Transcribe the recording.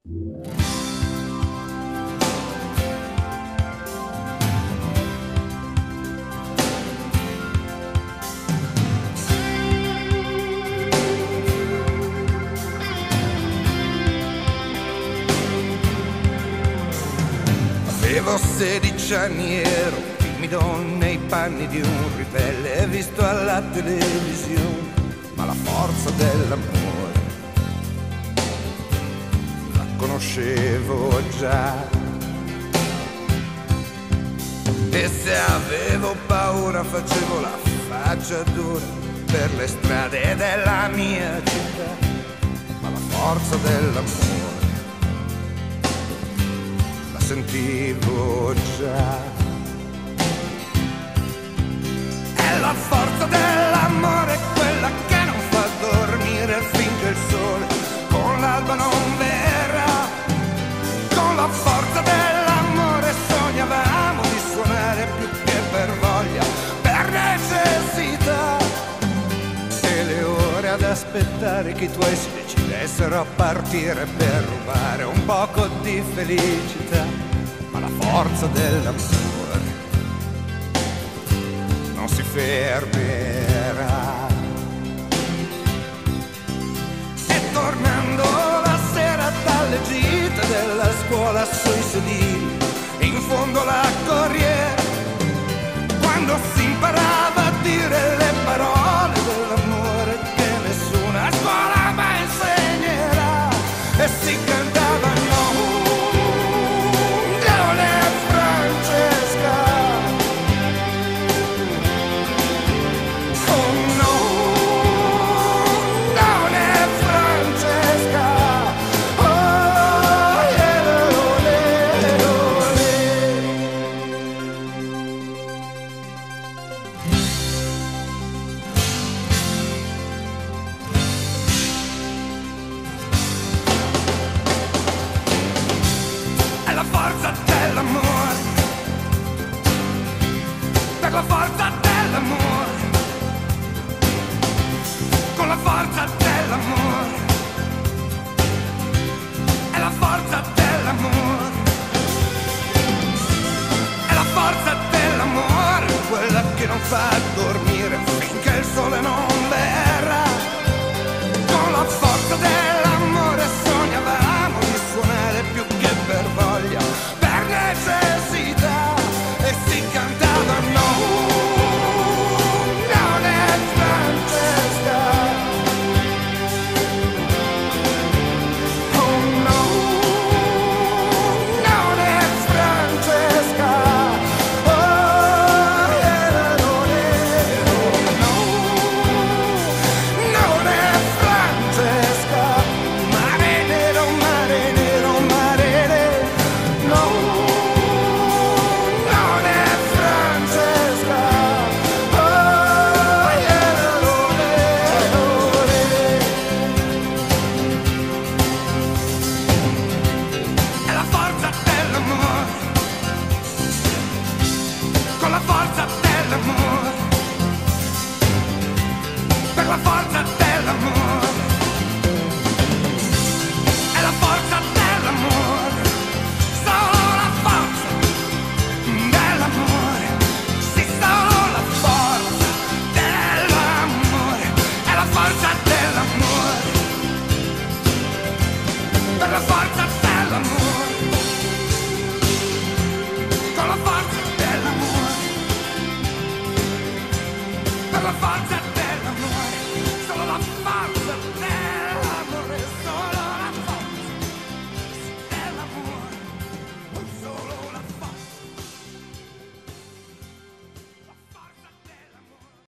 Avevo 16 anni, ero timido nei panni di un ribelle visto alla televisione, ma la forza dell'amore la conoscevo già. E se avevo paura facevo la faccia dura per le strade della mia città, ma la forza dell'amore sentivo già. È la forza dell'amore, quella che non fa dormire finché il sole con l'alba non verrà. Con la forza dell'amore sognavamo di suonare più che per voglia, per necessità. E le ore ad aspettare che i tuoi si decidessero a partire per rubare un poco di felicità, ma la forza dell'amore non si fermerà. E tornando la sera dalle gite della scuola sui sedili, in fondo alla corriera, quando si imparava a dire le parole dell'amore che nessuna scuola mai insegnerà, e si cantava Leone Francesca, oh no, Leone Francesca, oh yeah, Leone. È la forza dell'amore, per la forza dell'amore, con la forza dell'amore, è la forza dell'amore, è la forza dell'amore, quella che non fa dormire finché il sole non verrà. Con la forza dell'amore sognavamo di suonare più che per voglia, per necessità, e si cantava Leone Francesca, oh no, Leone Francesca, oh yeah, Leone, no, Leone Francesca, mare nero, mare nero, mare nero, no, Leone Francesca, oh yeah, Leone. È la forza dell'amore, con la forza dell'amore, per la forza dell'amore, è la forza dell'amore, solo la forza dell'amore, sì, solo la forza dell'amore, è la forza dell'amore, per la forza